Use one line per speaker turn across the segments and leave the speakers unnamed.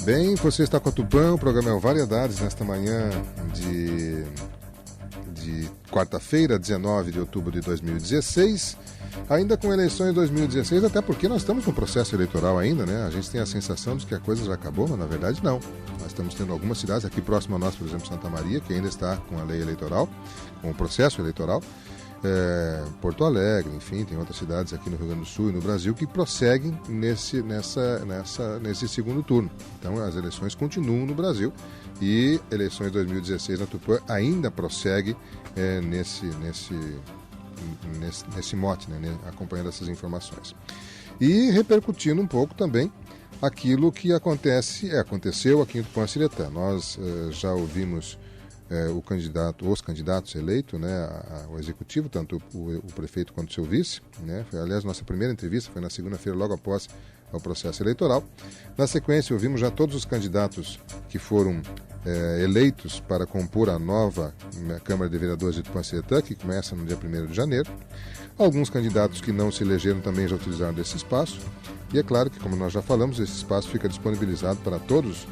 Bem, você está com a Tupã, o programa é o Variedades, nesta manhã de quarta-feira, 19 de outubro de 2016, ainda com eleições 2016, até porque nós estamos no processo eleitoral ainda, né? A gente tem a sensação de que a coisa já acabou, mas na verdade não. Nós estamos tendo algumas cidades aqui próximo a nós, por exemplo, Santa Maria, que ainda está com a lei eleitoral, com o processo eleitoral. Porto Alegre, enfim, tem outras cidades aqui no Rio Grande do Sul e no Brasil que prosseguem nesse segundo turno. Então as eleições continuam no Brasil e eleições 2016 na Tupã ainda prossegue nesse mote, né, acompanhando essas informações. E repercutindo um pouco também aquilo que aconteceu aqui em Tupã-Siretã. Nós já ouvimos os candidatos eleitos, né, ao executivo, tanto o prefeito quanto o seu vice, né, aliás, nossa primeira entrevista foi na segunda-feira, logo após o processo eleitoral. Na sequência, ouvimos já todos os candidatos que foram eleitos para compor a nova Câmara de Vereadores de Tupã-Siretã, que começa no dia 1º de janeiro. Alguns candidatos que não se elegeram também já utilizaram desse espaço. E é claro que, como nós já falamos, esse espaço fica disponibilizado para todos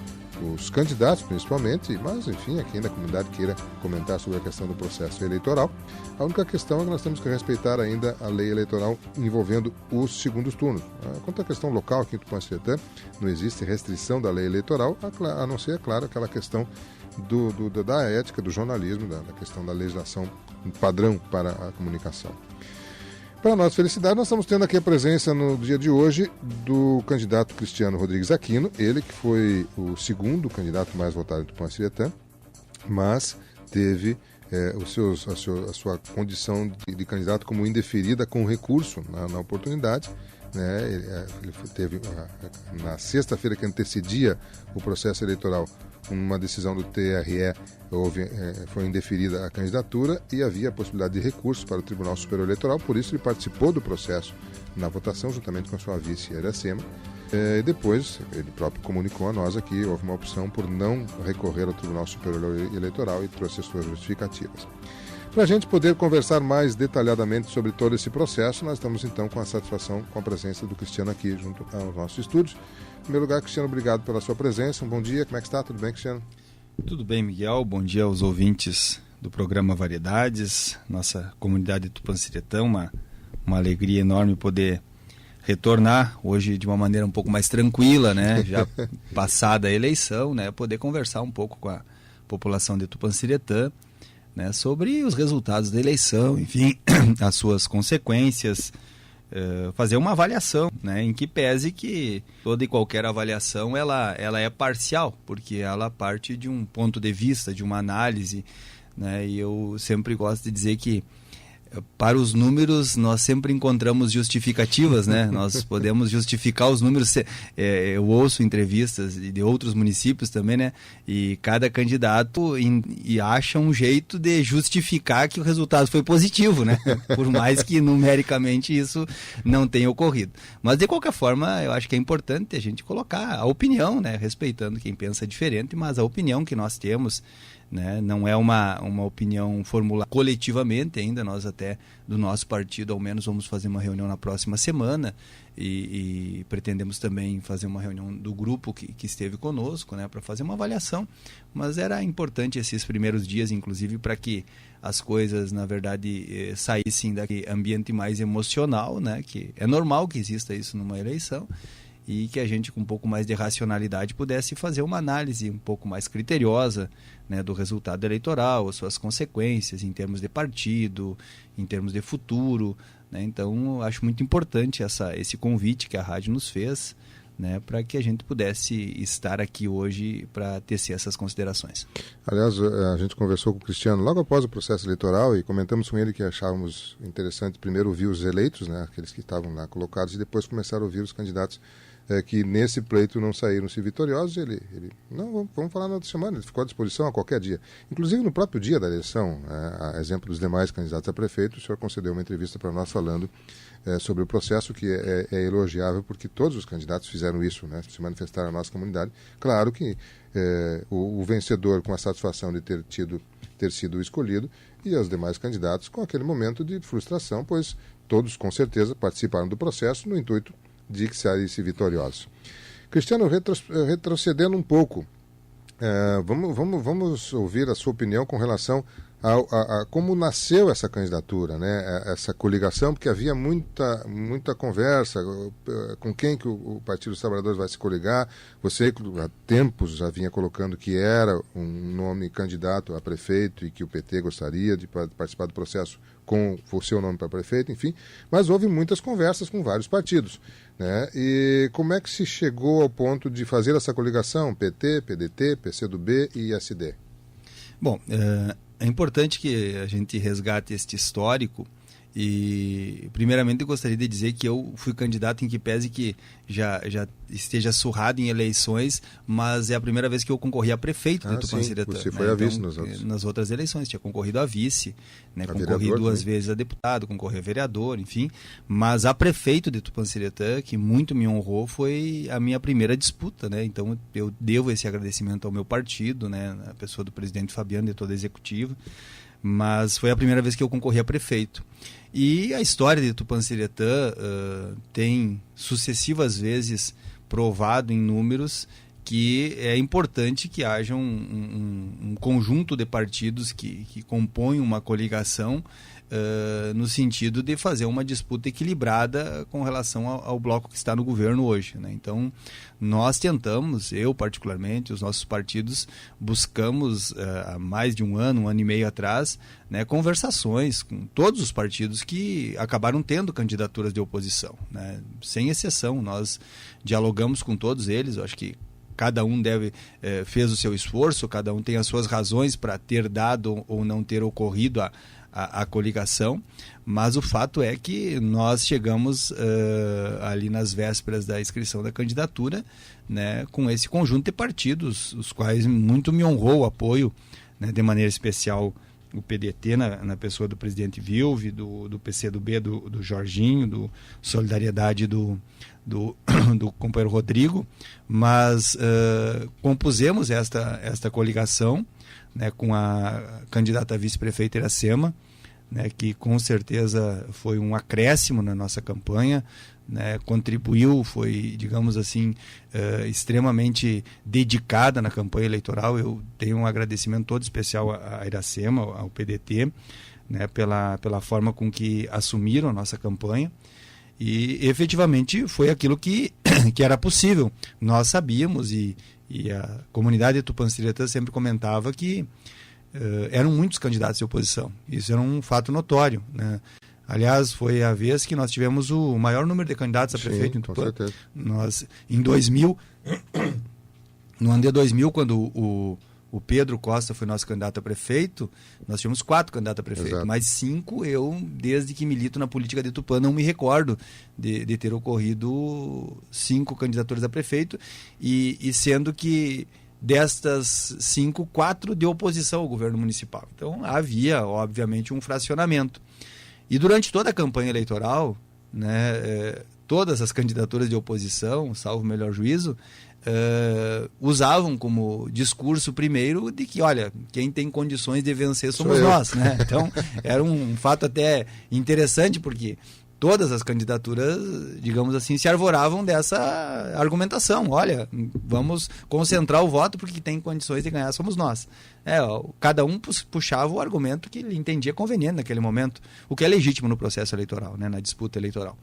os candidatos, principalmente, mas, enfim, quem da comunidade queira comentar sobre a questão do processo eleitoral. A única questão é que nós temos que respeitar ainda a lei eleitoral envolvendo os segundos turnos. Quanto à questão local aqui em Tupã-Siretã, não existe restrição da lei eleitoral, a não ser, é claro, aquela questão da ética, do jornalismo, da questão da legislação padrão para a comunicação. Para nossa felicidade, nós estamos tendo aqui a presença no dia de hoje do candidato Cristiano Rodrigues Aquino, ele que foi o segundo candidato mais votado em Tupã-Siretã, mas teve a sua condição de candidato como indeferida com recurso na oportunidade. Né? Ele teve, na sexta-feira que antecedia o processo eleitoral, uma decisão do TRE, foi indeferida a candidatura e havia a possibilidade de recurso para o Tribunal Superior Eleitoral, por isso ele participou do processo na votação, juntamente com a sua vice, Iracema. Depois, ele próprio comunicou a nós aqui, houve uma opção por não recorrer ao Tribunal Superior Eleitoral e trouxe as suas justificativas. Para a gente poder conversar mais detalhadamente sobre todo esse processo, nós estamos então com a satisfação com a presença do Cristiano aqui junto aos nossos estúdios. Em primeiro lugar, Cristiano, obrigado pela sua presença. Um bom dia, como é que está? Tudo bem, Cristiano?
Tudo bem, Miguel. Bom dia aos ouvintes do programa Variedades, nossa comunidade de Tupã-Siretã. Uma alegria enorme poder retornar hoje de uma maneira um pouco mais tranquila, né? Já passada a eleição, né? Poder conversar um pouco com a população de Tupã-Siretã, né, sobre os resultados da eleição, enfim, as suas consequências, fazer uma avaliação, né, em que pese que toda e qualquer avaliação ela é parcial, porque ela parte de um ponto de vista, de uma análise, né, e eu sempre gosto de dizer que para os números nós sempre encontramos justificativas, né? Nós podemos justificar os números. Eu ouço entrevistas de outros municípios também, né? E cada candidato acha um jeito de justificar que o resultado foi positivo, né? Por mais que numericamente isso não tenha ocorrido. Mas de qualquer forma, eu acho que é importante a gente colocar a opinião, né? Respeitando quem pensa diferente, mas a opinião que nós temos, né? Não é uma opinião formulada coletivamente ainda. Nós até do nosso partido ao menos vamos fazer uma reunião na próxima semana e pretendemos também fazer uma reunião do grupo que esteve conosco, né, para fazer uma avaliação, mas era importante esses primeiros dias, inclusive, para que as coisas, na verdade, saíssem daquele ambiente mais emocional, né, que é normal que exista isso numa eleição, e que a gente, com um pouco mais de racionalidade, pudesse fazer uma análise um pouco mais criteriosa, né, do resultado eleitoral, as suas consequências em termos de partido, em termos de futuro, né? Então, acho muito importante esse convite que a rádio nos fez, né, para que a gente pudesse estar aqui hoje para tecer essas considerações.
Aliás, a gente conversou com o Cristiano logo após o processo eleitoral e comentamos com ele que achávamos interessante primeiro ouvir os eleitos, né, aqueles que estavam lá colocados, e depois começar a ouvir os candidatos que nesse pleito não saíram-se vitoriosos. Ele não, vamos falar na outra semana, ele ficou à disposição a qualquer dia. Inclusive no próprio dia da eleição, a exemplo dos demais candidatos a prefeito, o senhor concedeu uma entrevista para nós falando sobre o processo, que é elogiável, porque todos os candidatos fizeram isso, né, se manifestaram na nossa comunidade. Claro que o vencedor, com a satisfação de ter tido ter sido o escolhido, e os demais candidatos com aquele momento de frustração, pois todos, com certeza, participaram do processo no intuito de que saísse vitoriosos. Cristiano, retrocedendo um pouco, vamos ouvir a sua opinião com relação a como nasceu essa candidatura, né? Essa coligação, porque havia muita conversa com quem que o Partido dos Trabalhadores vai se coligar. Você há tempos já vinha colocando que era um nome candidato a prefeito e que o PT gostaria de participar do processo com o seu nome para prefeito, enfim, mas houve muitas conversas com vários partidos, né? E como é que se chegou ao ponto de fazer essa coligação, PT, PDT, PCdoB e ISD?
Bom, é importante que a gente resgate este histórico e, primeiramente, eu gostaria de dizer que eu fui candidato em que pese que já esteja surrado em eleições, mas é a primeira vez que eu concorri a prefeito de Tupanciretã.
Você foi a vice
nas outras eleições, tinha concorrido a vice, né, concorri duas vezes a deputado, concorri a vereador, enfim, mas a prefeito de Tupanciretã, que muito me honrou, foi a minha primeira disputa, né? Então eu devo esse agradecimento ao meu partido, né, a pessoa do presidente Fabiano e toda a executiva, mas foi a primeira vez que eu concorri a prefeito. E a história de Tupanciretã tem sucessivas vezes provado em números que é importante que haja um conjunto de partidos que compõem uma coligação no sentido de fazer uma disputa equilibrada com relação ao bloco que está no governo hoje, né? Então, nós tentamos, eu particularmente, os nossos partidos, buscamos há mais de um ano e meio atrás, né, conversações com todos os partidos que acabaram tendo candidaturas de oposição, né? Sem exceção, nós dialogamos com todos eles. Eu acho que cada um fez o seu esforço, cada um tem as suas razões para ter dado ou não ter ocorrido a coligação, mas o fato é que nós chegamos ali nas vésperas da inscrição da candidatura, né, com esse conjunto de partidos, os quais muito me honrou o apoio, né, de maneira especial o PDT na pessoa do presidente Vilve, do PCdoB do Jorginho, do Solidariedade do companheiro Rodrigo, mas compusemos esta coligação, né, com a candidata a vice-prefeita Iracema, né, que com certeza foi um acréscimo na nossa campanha, né, contribuiu, foi, digamos assim, extremamente dedicada na campanha eleitoral. Eu tenho um agradecimento todo especial à Iracema, ao PDT, né, pela forma com que assumiram a nossa campanha. E efetivamente foi aquilo que era possível. Nós sabíamos e a comunidade de Tupanciretã sempre comentava que eram muitos candidatos de oposição. Isso era um fato notório, né? Aliás, foi a vez que nós tivemos o maior número de candidatos a prefeito em Tupã. Nós, em 2000, no ano de 2000, quando o Pedro Costa foi nosso candidato a prefeito, nós tínhamos 4 candidatos a prefeito. Exato. Mas 5 eu, desde que milito na política de Tupã, não me recordo de ter ocorrido 5 candidaturas a prefeito, e sendo que destas 5, 4 de oposição ao governo municipal. Então havia, obviamente, um fracionamento. E durante toda a campanha eleitoral, né, todas as candidaturas de oposição, salvo o melhor juízo, usavam como discurso primeiro de que, olha, quem tem condições de vencer somos nós, né? Então era um fato até interessante, porque todas as candidaturas, digamos assim, se arvoravam dessa argumentação. Olha, vamos concentrar o voto porque tem condições de ganhar somos nós. Cada um puxava o argumento que ele entendia conveniente naquele momento, o que é legítimo no processo eleitoral, né, na disputa eleitoral.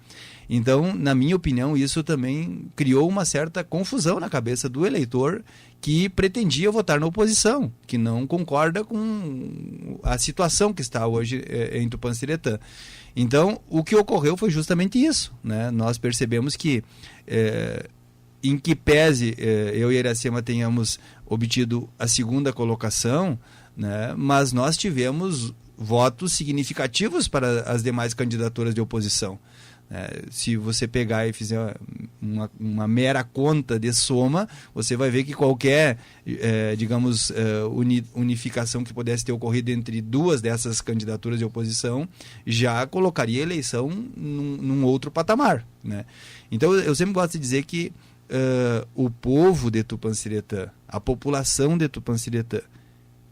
Então, na minha opinião, isso também criou uma certa confusão na cabeça do eleitor que pretendia votar na oposição, que não concorda com a situação que está hoje em Tupanciretã. Então, o que ocorreu foi justamente isso, né? Nós percebemos que, em que pese eu e a Iracema tenhamos obtido a segunda colocação, né, mas nós tivemos votos significativos para as demais candidaturas de oposição. Se você pegar e fizer uma mera conta de soma, você vai ver que qualquer, digamos, unificação que pudesse ter ocorrido entre duas dessas candidaturas de oposição já colocaria a eleição num outro patamar, né? Então, eu sempre gosto de dizer que o povo de Tupanciretã, a população de Tupanciretã,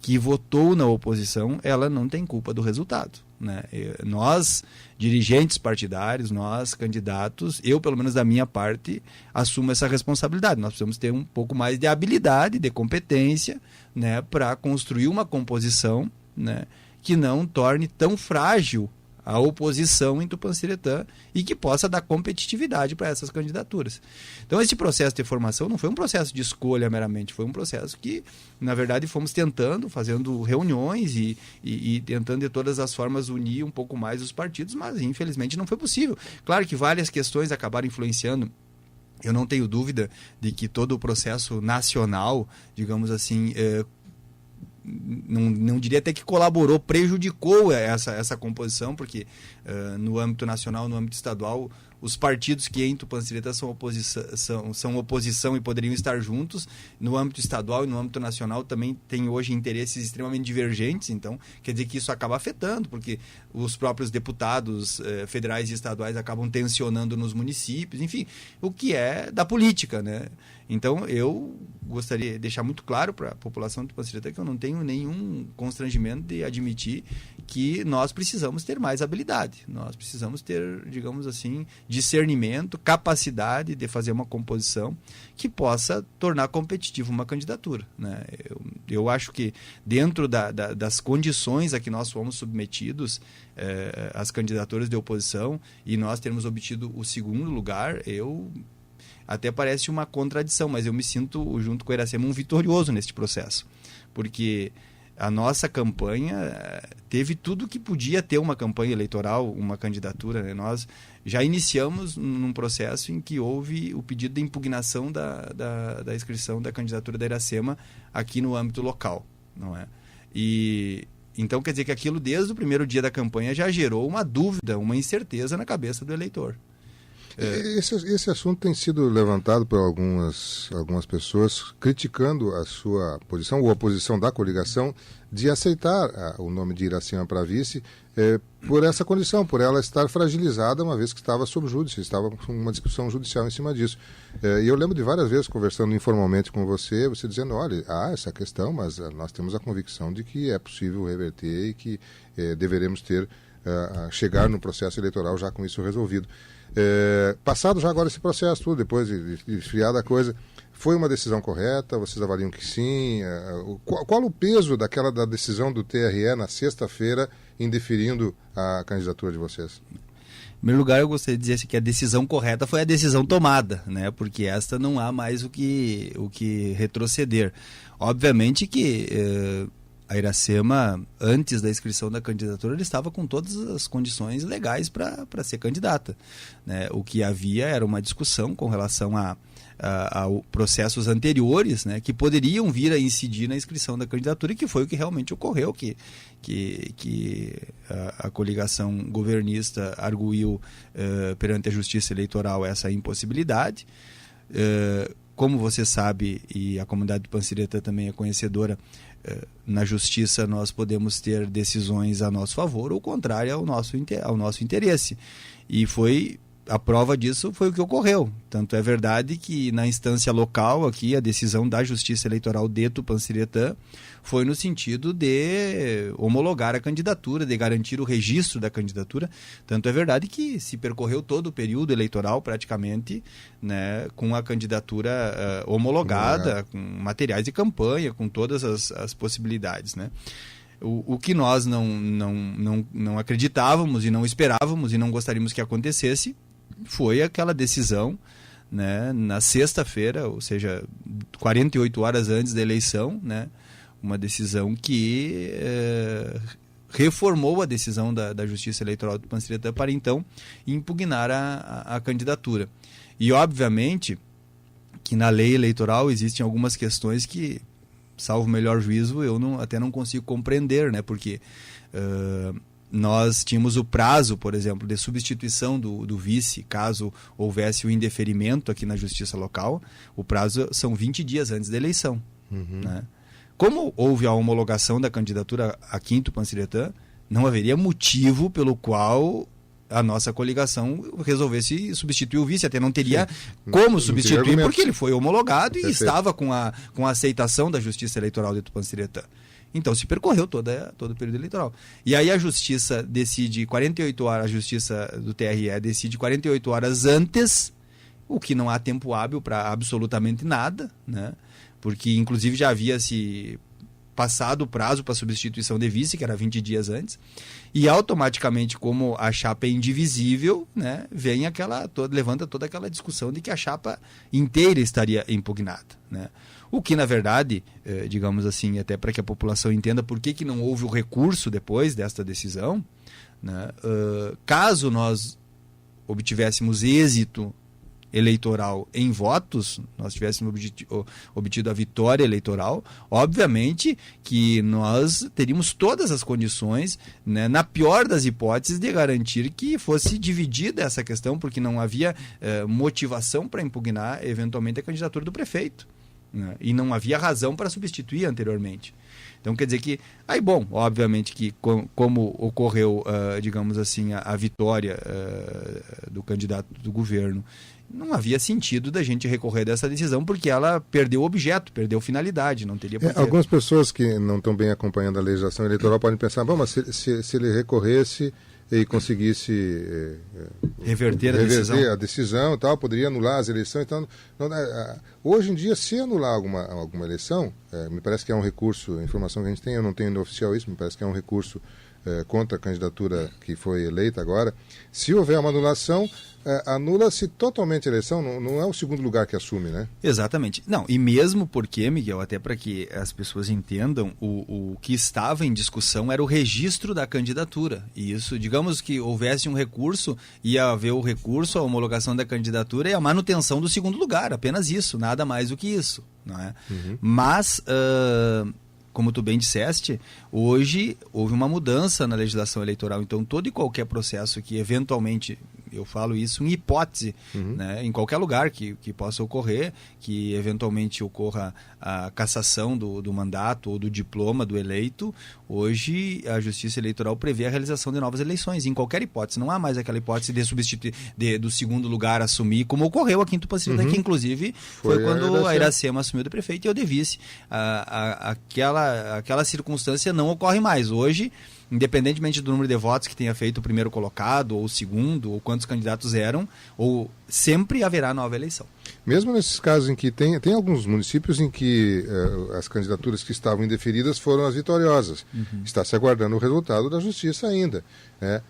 que votou na oposição, ela não tem culpa do resultado, né? Nós, dirigentes partidários, nós, candidatos, eu, pelo menos da minha parte, assumo essa responsabilidade. Nós precisamos ter um pouco mais de habilidade, de competência, né, para construir uma composição, né, que não torne tão frágil a oposição em Tupã-Siretã e que possa dar competitividade para essas candidaturas. Então, esse processo de formação não foi um processo de escolha meramente, foi um processo que, na verdade, fomos tentando, fazendo reuniões e tentando de todas as formas unir um pouco mais os partidos, mas infelizmente não foi possível. Claro que várias questões acabaram influenciando. Eu não tenho dúvida de que todo o processo nacional, digamos assim, não diria até que colaborou, prejudicou essa composição, porque no âmbito nacional, no âmbito estadual, os partidos que em Tupã-Siretã são oposição e poderiam estar juntos, no âmbito estadual e no âmbito nacional também tem hoje interesses extremamente divergentes, então quer dizer que isso acaba afetando, porque os próprios deputados federais e estaduais acabam tensionando nos municípios, enfim, o que é da política, né? Então, eu gostaria de deixar muito claro para a população de Tupã-Siretã que eu não tenho nenhum constrangimento de admitir que nós precisamos ter mais habilidade. Nós precisamos ter, digamos assim, discernimento, capacidade de fazer uma composição que possa tornar competitiva uma candidatura, né? Eu acho que dentro das condições a que nós fomos submetidos, as candidaturas de oposição, e nós termos obtido o segundo lugar, até parece uma contradição, mas eu me sinto, junto com o Iracema, um vitorioso neste processo. Porque a nossa campanha teve tudo que podia ter uma campanha eleitoral, uma candidatura, né? Nós já iniciamos num processo em que houve o pedido de impugnação da inscrição da candidatura da Iracema aqui no âmbito local, não é? E então quer dizer que aquilo, desde o primeiro dia da campanha, já gerou uma dúvida, uma incerteza na cabeça do eleitor.
Esse assunto tem sido levantado por algumas pessoas criticando a sua posição, ou a posição da coligação, de aceitar o nome de Iracema para vice por essa condição, por ela estar fragilizada, uma vez que estava sob júdice, estava com uma discussão judicial em cima disso. E eu lembro de várias vezes, conversando informalmente com você dizendo, olha, essa questão, mas nós temos a convicção de que é possível reverter e que deveremos chegar no processo eleitoral já com isso resolvido. Passado já agora esse processo tudo, depois de esfriar a coisa, foi uma decisão correta? Vocês avaliam que sim? Qual o peso da decisão do TRE na sexta-feira indeferindo a candidatura de vocês?
Em primeiro lugar, eu gostaria de dizer que a decisão correta foi a decisão tomada, né? Porque esta não há mais o que retroceder. Obviamente que a Iracema, antes da inscrição da candidatura, ele estava com todas as condições legais para ser candidata, né? O que havia era uma discussão com relação a processos anteriores, né, que poderiam vir a incidir na inscrição da candidatura, e que foi o que realmente ocorreu, que a coligação governista arguiu perante a Justiça Eleitoral essa impossibilidade. Como você sabe, e a comunidade do Tupã-Siretã também é conhecedora, na Justiça nós podemos ter decisões a nosso favor ou contrária ao nosso interesse. E a prova disso foi o que ocorreu. Tanto é verdade que na instância local aqui, a decisão da Justiça Eleitoral de Tupã-Siretã foi no sentido de homologar a candidatura, de garantir o registro da candidatura. Tanto é verdade que se percorreu todo o período eleitoral praticamente, né, com a candidatura homologada, com materiais de campanha, com todas as possibilidades, né? O que nós não acreditávamos e não esperávamos e não gostaríamos que acontecesse foi aquela decisão, né, na sexta-feira, ou seja, 48 horas antes da eleição, né, uma decisão que reformou a decisão da Justiça Eleitoral do Tupã-Siretã para então impugnar a candidatura. E obviamente que na lei eleitoral existem algumas questões que, salvo o melhor juízo, eu até não consigo compreender, né, porque nós tínhamos o prazo, por exemplo, de substituição do vice, caso houvesse o indeferimento aqui na Justiça Local. O prazo são 20 dias antes da eleição. Uhum. Né? Como houve a homologação da candidatura aqui em Tupã-Siretã, não haveria motivo pelo qual a nossa coligação resolvesse substituir o vice, até não teria como substituir, porque ele foi homologado e estava com a aceitação da Justiça Eleitoral de Tupã-Siretã. Então se percorreu todo o período eleitoral. E aí a justiça decide 48 horas, a justiça do TRE decide 48 horas antes, o que não há tempo hábil para absolutamente nada, né? Porque inclusive já havia se passado o prazo para substituição de vice, que era 20 dias antes, e automaticamente, como a chapa é indivisível, né, levanta toda aquela discussão de que a chapa inteira estaria impugnada, né? O que, na verdade, digamos assim, até para que a população entenda por que não houve o recurso depois desta decisão, né, caso nós obtivéssemos êxito eleitoral em votos, nós tivéssemos obtido a vitória eleitoral, obviamente que nós teríamos todas as condições, né, na pior das hipóteses, de garantir que fosse dividida essa questão, porque não havia motivação para impugnar eventualmente a candidatura do prefeito, né, e não havia razão para substituir anteriormente. Então quer dizer que, aí bom, obviamente que como ocorreu, digamos assim, a vitória do candidato do governo, não havia sentido da gente recorrer dessa decisão, porque ela perdeu o objeto, perdeu finalidade, não teria porquê.
Algumas pessoas que não estão bem acompanhando a legislação eleitoral podem pensar, bom, mas se ele recorresse e conseguisse
reverter
a decisão e tal, poderia anular as eleições. Então, hoje em dia, se anular alguma eleição, me parece que é um recurso, a informação que a gente tem, eu não tenho no oficial isso, me parece que é um recurso contra a candidatura que foi eleita agora. Se houver uma anulação, anula-se totalmente a eleição, não é o segundo lugar que assume, né?
Exatamente. Não, e mesmo porque, Miguel, até para que as pessoas entendam, o que estava em discussão era o registro da candidatura. E isso, digamos que houvesse um recurso, ia haver o recurso, a homologação da candidatura e a manutenção do segundo lugar, apenas isso, nada mais do que isso, não é? Uhum. Mas como tu bem disseste, hoje houve uma mudança na legislação eleitoral, então todo e qualquer processo que eventualmente, eu falo isso em hipótese, né, em qualquer lugar que possa ocorrer, que eventualmente ocorra a cassação do mandato ou do diploma do eleito, hoje a Justiça Eleitoral prevê a realização de novas eleições, em qualquer hipótese. Não há mais aquela hipótese de substituir, do segundo lugar assumir, como ocorreu aqui em Tupancina, que inclusive foi quando a Iracema assumiu de prefeito e eu de vice. Aquela circunstância não ocorre mais. Hoje, independentemente do número de votos que tenha feito o primeiro colocado, ou o segundo, ou quantos candidatos eram, ou sempre haverá nova eleição.
Mesmo nesses casos em que tem alguns municípios em que as candidaturas que estavam indeferidas foram as vitoriosas. Está se aguardando o resultado da justiça ainda.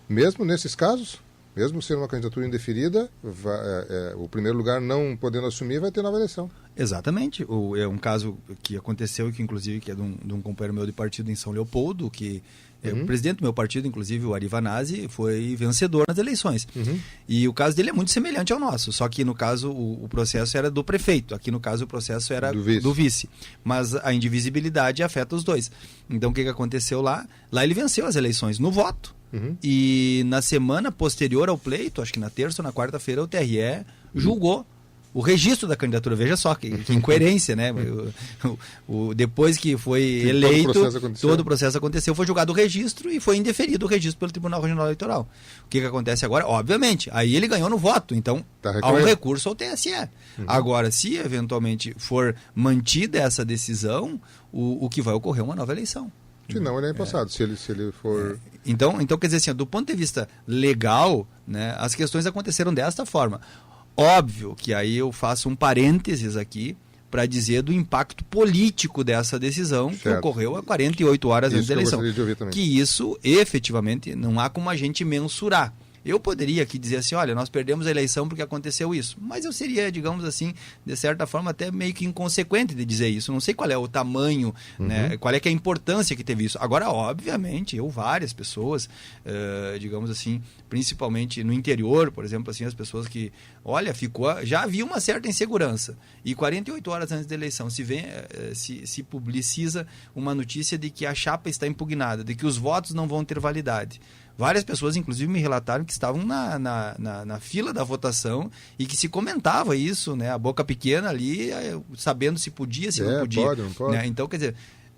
Mesmo nesses casos, mesmo sendo uma candidatura indeferida, o primeiro lugar não podendo assumir, vai ter nova eleição.
Exatamente. É um caso que aconteceu, que inclusive que é de um companheiro meu de partido em São Leopoldo, que o presidente do meu partido, inclusive o Ari Vanazzi, foi vencedor nas eleições. E o caso dele é muito semelhante ao nosso, só que no caso o processo era do prefeito, aqui no caso o processo era do vice. Mas a indivisibilidade afeta os dois. Então o que aconteceu lá? Lá ele venceu as eleições no voto. E na semana posterior ao pleito, acho que na terça ou na quarta-feira, o TRE julgou o registro da candidatura. Veja só que incoerência, né? Depois que foi eleito, todo o processo aconteceu, foi julgado o registro e foi indeferido o registro pelo Tribunal Regional Eleitoral. O que acontece agora? Obviamente, aí ele ganhou no voto, então há um recurso ao TSE. Agora, se eventualmente for mantida essa decisão, o que vai ocorrer é uma nova eleição.
Se não, ele é empossado, se ele for...
Então, quer dizer assim, do ponto de vista legal, né, as questões aconteceram desta forma. Óbvio que aí eu faço um parênteses aqui para dizer do impacto político dessa decisão que ocorreu há 48 horas antes da eleição. Que isso, efetivamente, não há como a gente mensurar. Eu poderia aqui dizer assim, olha, nós perdemos a eleição porque aconteceu isso. Mas eu seria, digamos assim, de certa forma até meio que inconsequente de dizer isso. Não sei qual é o tamanho, né, qual é que é a importância que teve isso. Agora, obviamente, várias pessoas, digamos assim, principalmente no interior, por exemplo, assim, as pessoas que, olha, já havia uma certa insegurança. E 48 horas antes da eleição se publiciza uma notícia de que a chapa está impugnada, de que os votos não vão ter validade. Várias pessoas, inclusive, me relataram que estavam na fila da votação e que se comentava isso, né? A boca pequena ali, sabendo se podia, se não podia.
Pode, não pode.
Né? Então, quer dizer,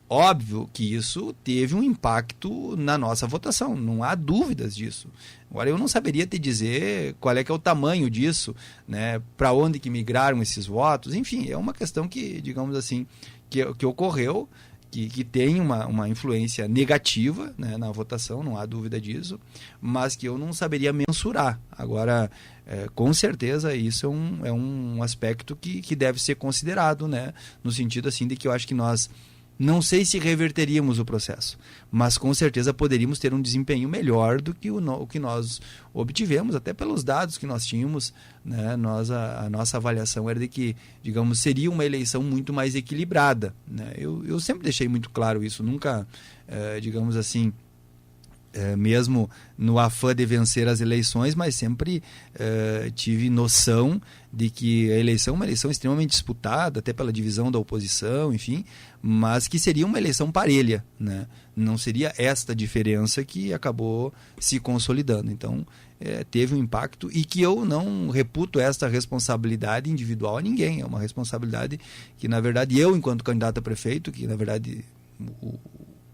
óbvio que isso teve um impacto na nossa votação, não há dúvidas disso. Agora, eu não saberia te dizer qual é que é o tamanho disso, né? Para onde que migraram esses votos, enfim, é uma questão que, digamos assim, que ocorreu, que tem uma influência negativa, né, na votação, não há dúvida disso, mas que eu não saberia mensurar. Agora, com certeza, isso é um aspecto que deve ser considerado, né, no sentido assim de que eu acho que nós não sei se reverteríamos o processo, mas com certeza poderíamos ter um desempenho melhor do que o que nós obtivemos, até pelos dados que nós tínhamos, né? A nossa avaliação era de que, digamos, seria uma eleição muito mais equilibrada, né? Eu sempre deixei muito claro isso, nunca, digamos assim, mesmo no afã de vencer as eleições, mas sempre tive noção de que a eleição é uma eleição extremamente disputada, até pela divisão da oposição, enfim, mas que seria uma eleição parelha, né? Não seria esta diferença que acabou se consolidando. Então, teve um impacto, e que eu não reputo esta responsabilidade individual a ninguém. É uma responsabilidade que, na verdade, eu, enquanto candidato a prefeito, que, na verdade,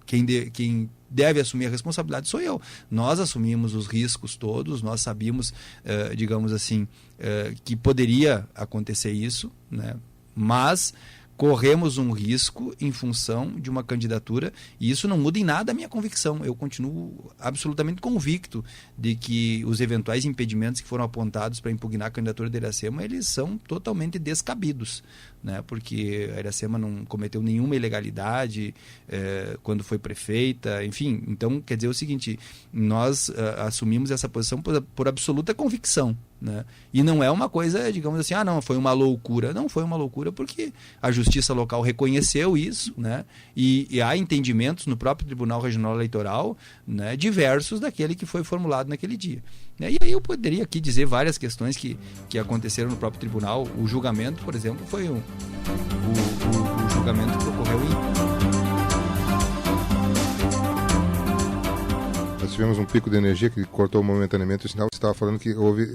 quem deve assumir a responsabilidade sou eu. Nós assumimos os riscos todos, nós sabíamos, digamos assim, que poderia acontecer isso, né? Mas corremos um risco em função de uma candidatura, e isso não muda em nada a minha convicção. Eu continuo absolutamente convicto de que os eventuais impedimentos que foram apontados para impugnar a candidatura da Iracema, eles são totalmente descabidos, né? Porque a Iracema não cometeu nenhuma ilegalidade quando foi prefeita, enfim. Então, quer dizer o seguinte, nós assumimos essa posição por absoluta convicção, né? E não é uma coisa, digamos assim, não, foi uma loucura. Não foi uma loucura porque a justiça local reconheceu isso, né? E há entendimentos no próprio Tribunal Regional Eleitoral, né, diversos daquele que foi formulado naquele dia. E aí eu poderia aqui dizer várias questões que aconteceram no próprio tribunal. O julgamento, por exemplo, foi o julgamento que ocorreu
Nós tivemos um pico de energia que cortou momentaneamente o sinal. Você estava falando que houve,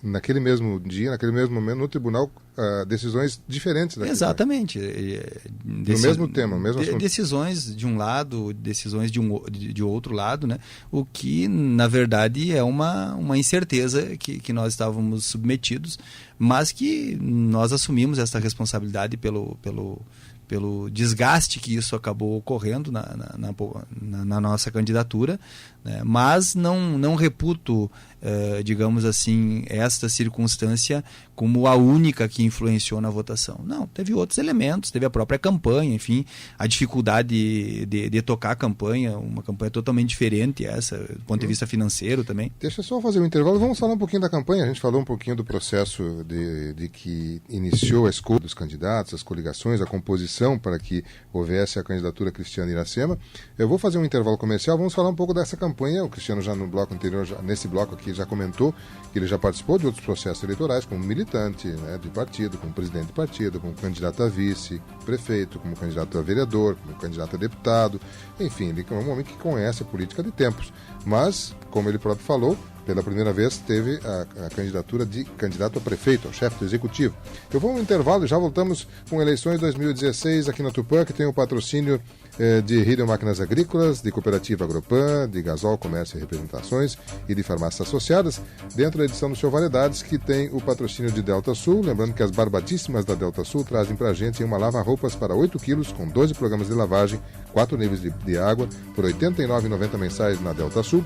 naquele mesmo dia, naquele mesmo momento, no tribunal, decisões diferentes.
Exatamente.
No mesmo tema, no mesmo assunto.
Decisões de um lado, decisões de outro lado, né? O que, na verdade, é uma incerteza que nós estávamos submetidos, mas que nós assumimos essa responsabilidade pelo desgaste que isso acabou ocorrendo na nossa candidatura, né? Mas não reputo, digamos assim, esta circunstância como a única que influenciou na votação. Não, teve outros elementos, teve a própria campanha, enfim, a dificuldade de tocar a campanha, uma campanha totalmente diferente essa, do ponto de vista financeiro também.
Deixa eu só fazer um intervalo, vamos falar um pouquinho da campanha. A gente falou um pouquinho do processo de que iniciou a escolha dos candidatos, as coligações, a composição para que houvesse a candidatura Cristiano Iracema. Eu vou fazer um intervalo comercial, vamos falar um pouco dessa campanha. O Cristiano já no bloco anterior, nesse bloco aqui, já comentou que ele já participou de outros processos eleitorais como militante, né, de partido, como presidente de partido, como candidato a vice-prefeito, como candidato a vereador, como candidato a deputado. Enfim, ele é um homem que conhece a política de tempos. Mas, como ele próprio falou, pela primeira vez teve a candidatura de candidato a prefeito, ao chefe do executivo. Eu vou no intervalo e já voltamos com eleições 2016 aqui na Tupã, que tem o patrocínio de Riedel Máquinas Agrícolas, de Cooperativa Agropan, de Gasol Comércio e Representações e de Farmácias Associadas, dentro da edição do Show Variedades, que tem o patrocínio de Delta Sul. Lembrando que as Barbatíssimas da Delta Sul trazem pra gente uma lava-roupas para 8 quilos, com 12 programas de lavagem, 4 níveis de água, por R$ 89,90 mensais na Delta Sul.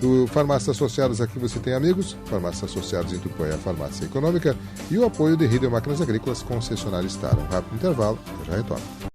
Do Farmácias Associadas, aqui você tem amigos. Farmácias Associadas em Tupã é a farmácia econômica. E o apoio de Riedel Máquinas Agrícolas, concessionária Star. Um rápido intervalo, eu já retorno.